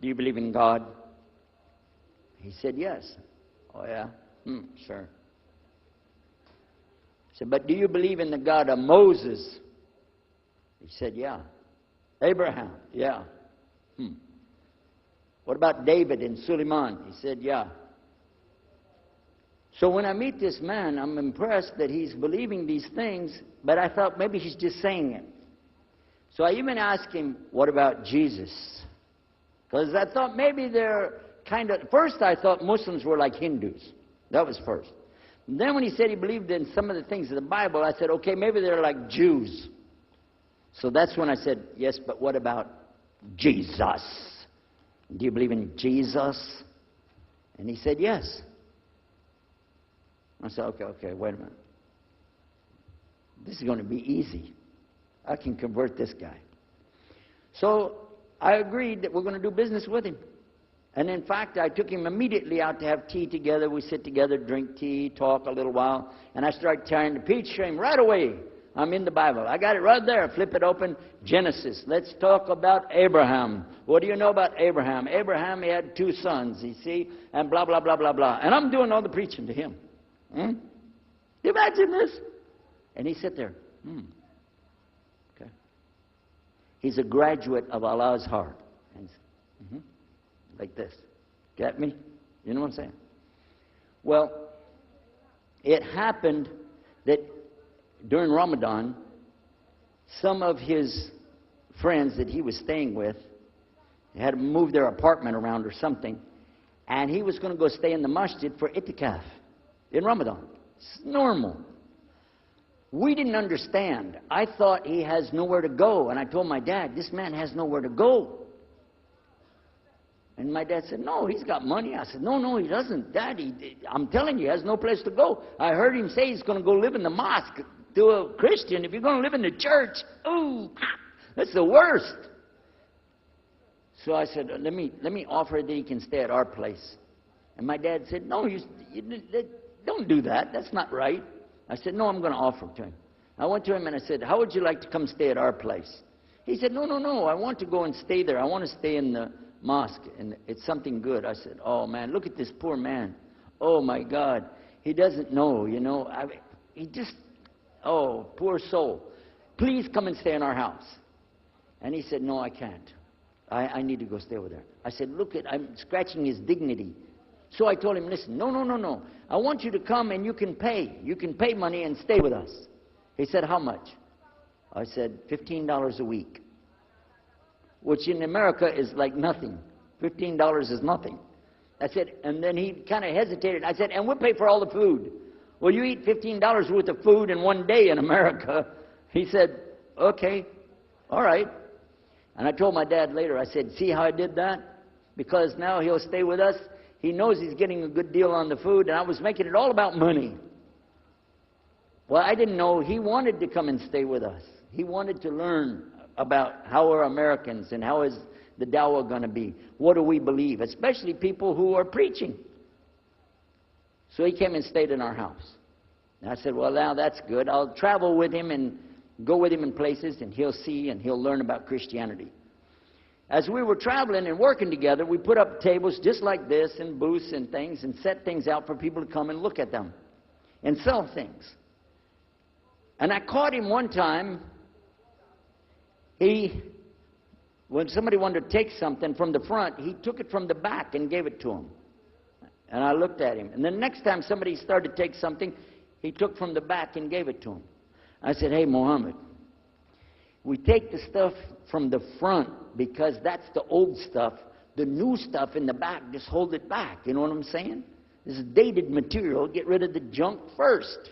do you believe in God? He said, yes. Oh, yeah? Sure. I said, but do you believe in the God of Moses? He said, yeah. Abraham? Yeah. What about David and Suleiman? He said, yeah. So when I meet this man, I'm impressed that he's believing these things, but I thought maybe he's just saying it. So I even asked him, what about Jesus? Because I thought maybe they're kind of... First I thought Muslims were like Hindus. That was first. And then when he said he believed in some of the things of the Bible, I said, okay, maybe they're like Jews. So that's when I said, yes, but what about Jesus? Do you believe in Jesus? And he said, yes. I said, okay, wait a minute. This is going to be easy. I can convert this guy. So I agreed that we're going to do business with him. And in fact, I took him immediately out to have tea together. We sit together, drink tea, talk a little while. And I started tearing the peach to him right away. I'm in the Bible. I got it right there. Flip it open. Genesis. Let's talk about Abraham. What do you know about Abraham? Abraham, he had 2 sons, you see, and blah, blah, blah, blah, blah. And I'm doing all the preaching to him. You imagine this? And he sat there. Okay. He's a graduate of Allah's heart. Like this. Get me? You know what I'm saying? Well, it happened that during Ramadan, some of his friends that he was staying with had to move their apartment around or something, and he was going to go stay in the masjid for itikaf in Ramadan. It's normal. We didn't understand. I thought he has nowhere to go, and I told my dad, this man has nowhere to go. And my dad said, no, he's got money. I said, no, he doesn't. Dad, I'm telling you, he has no place to go. I heard him say he's going to go live in the mosque to a Christian. If you're going to live in the church, ooh, that's the worst. So I said, let me offer that he can stay at our place. And my dad said, no, you don't do that. That's not right. I said, no, I'm going to offer it to him. I went to him and I said, how would you like to come stay at our place? He said, no, I want to go and stay there. I want to stay in the mosque, and it's something good. I said, oh man, look at this poor man. Oh my God, he doesn't know, you know. He just, oh, poor soul. Please come and stay in our house. And he said, no, I can't. I need to go stay over there. I said, look, I'm scratching his dignity. So I told him, listen, no. I want you to come and you can pay. You can pay money and stay with us. He said, how much? I said, $15 a week. Which in America is like nothing. $15 is nothing. I said, and then he kind of hesitated. I said, and we'll pay for all the food. Well, you eat $15 worth of food in one day in America. He said, okay, all right. And I told my dad later, I said, see how I did that? Because now he'll stay with us. He knows he's getting a good deal on the food, and I was making it all about money. Well, I didn't know he wanted to come and stay with us. He wanted to learn about how are Americans and how is the Dawah going to be. What do we believe? Especially people who are preaching. So he came and stayed in our house. And I said, well, now that's good. I'll travel with him and go with him in places, and he'll see and he'll learn about Christianity. As we were traveling and working together, we put up tables just like this and booths and things and set things out for people to come and look at them and sell things. And I caught him one time. When somebody wanted to take something from the front, he took it from the back and gave it to him. And I looked at him. And the next time somebody started to take something, he took from the back and gave it to him. I said, hey, Muhammad, we take the stuff from the front because that's the old stuff. The new stuff in the back, just hold it back. You know what I'm saying? This is dated material. Get rid of the junk first.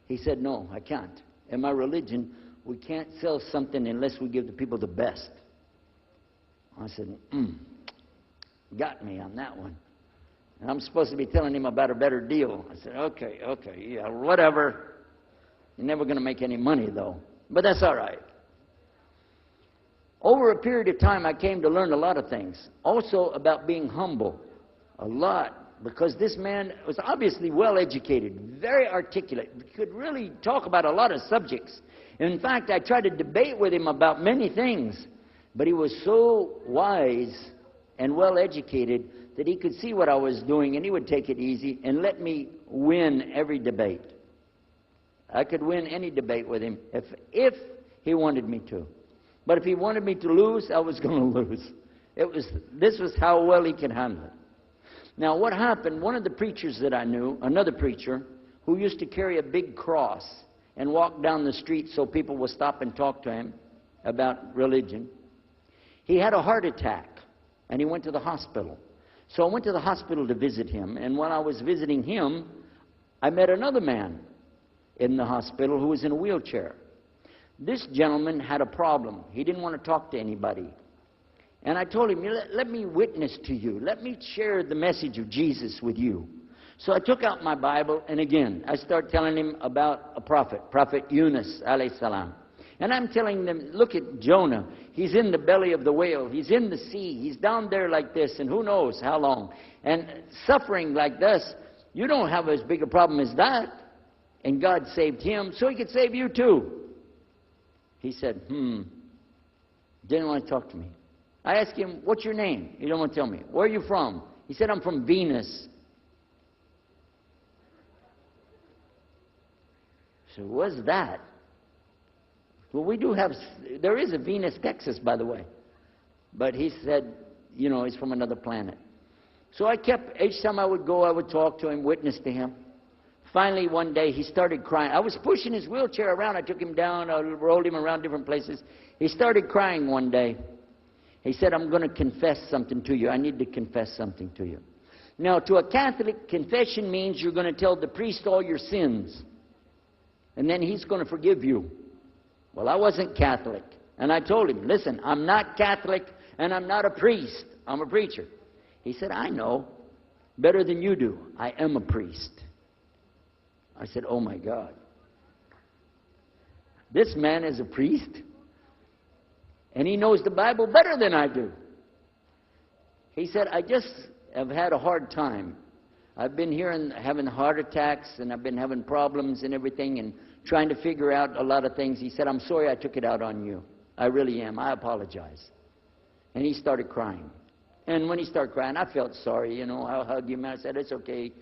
He said, no, I can't. In my religion, we can't sell something unless we give the people the best. I said, got me on that one. And I'm supposed to be telling him about a better deal. I said, okay, yeah, whatever. You're never going to make any money, though. But that's all right. Over a period of time, I came to learn a lot of things. Also about being humble. A lot. Because this man was obviously well-educated, very articulate, could really talk about a lot of subjects. In fact, I tried to debate with him about many things, but he was so wise and well educated that he could see what I was doing and he would take it easy and let me win every debate. I could win any debate with him if he wanted me to. But if he wanted me to lose, I was going to lose. This was how well he could handle it. Now what happened, one of the preachers that I knew, another preacher, who used to carry a big cross and walk down the street so people would stop and talk to him about religion, he had a heart attack and he went to the hospital. So I went to the hospital to visit him, and when I was visiting him, I met another man in the hospital who was in a wheelchair. This gentleman had a problem. He didn't want to talk to anybody. And I told him, let me witness to you. Let me share the message of Jesus with you. So I took out my Bible, and again, I started telling him about a prophet, Prophet Yunus, alayhi salam. And I'm telling them, look at Jonah. He's in the belly of the whale. He's in the sea. He's down there like this, and who knows how long. And suffering like this, you don't have as big a problem as that. And God saved him, so he could save you too. He said, didn't want to talk to me. I asked him, what's your name? He didn't want to tell me. Where are you from? He said, I'm from Venus. So what's that? Well, we do have, there is a Venus, Texas, by the way. But he said, you know, he's from another planet. So I kept, each time I would go, I would talk to him, witness to him. Finally, one day, he started crying. I was pushing his wheelchair around. I took him down. I rolled him around different places. He started crying one day. He said, I'm going to confess something to you. I need to confess something to you. Now, to a Catholic, confession means you're going to tell the priest all your sins. And then he's going to forgive you. Well, I wasn't Catholic. And I told him, listen, I'm not Catholic and I'm not a priest. I'm a preacher. He said, I know better than you do. I am a priest. I said, oh my God. This man is a priest and he knows the Bible better than I do. He said, I just have had a hard time. I've been here and having heart attacks and I've been having problems and everything and trying to figure out a lot of things. He said, I'm sorry I took it out on you. I really am. I apologize. And he started crying. And when he started crying, I felt sorry, you know. I hugged him and I said, it's okay.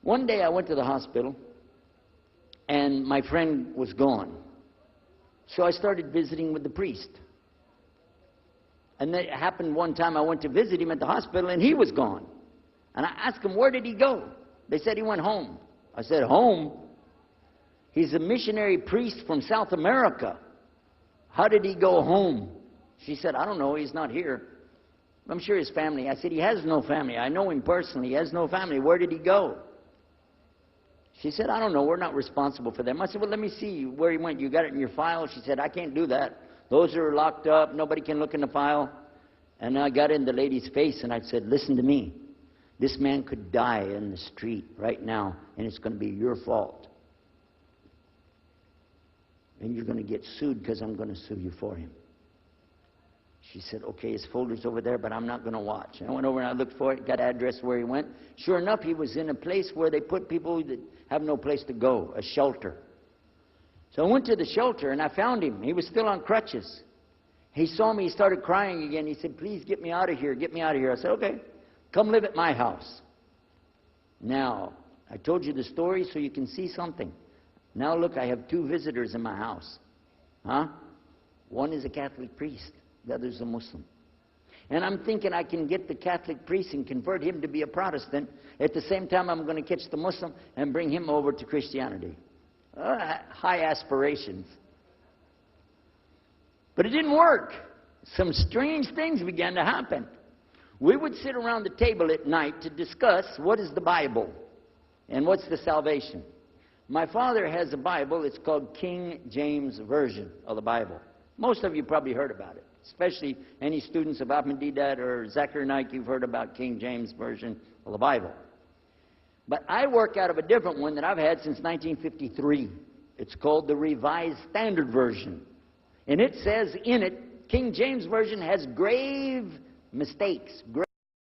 One day I went to the hospital and my friend was gone. So I started visiting with the priest. And it happened one time I went to visit him at the hospital and he was gone. And I asked him, where did he go? They said he went home. I said, home? He's a missionary priest from South America. How did he go home? She said, I don't know, he's not here. I'm sure his family. I said, he has no family. I know him personally. He has no family. Where did he go? She said, I don't know. We're not responsible for them. I said, well, let me see where he went. You got it in your file? She said, I can't do that. Those are locked up. Nobody can look in the file. And I got in the lady's face and I said, listen to me. This man could die in the street right now, and it's going to be your fault. And you're going to get sued because I'm going to sue you for him. She said, okay, his folder's over there, but I'm not going to watch. And I went over and I looked for it, got an address where he went. Sure enough, he was in a place where they put people that have no place to go, a shelter. So I went to the shelter and I found him. He was still on crutches. He saw me, he started crying again. He said, please get me out of here, get me out of here. I said, okay, come live at my house. Now, I told you the story so you can see something. Now look, I have 2 visitors in my house. Huh? One is a Catholic priest. The other is a Muslim. And I'm thinking I can get the Catholic priest and convert him to be a Protestant. At the same time, I'm going to catch the Muslim and bring him over to Christianity. High aspirations. But it didn't work. Some strange things began to happen. We would sit around the table at night to discuss what is the Bible and what's the salvation. My father has a Bible. It's called King James Version of the Bible. Most of you probably heard about it, especially any students of Ahmadiyyat or Zakir Naik, you've heard about King James Version of the Bible. But I work out of a different one that I've had since 1953. It's called the Revised Standard Version. And it says in it, King James Version has grave mistakes.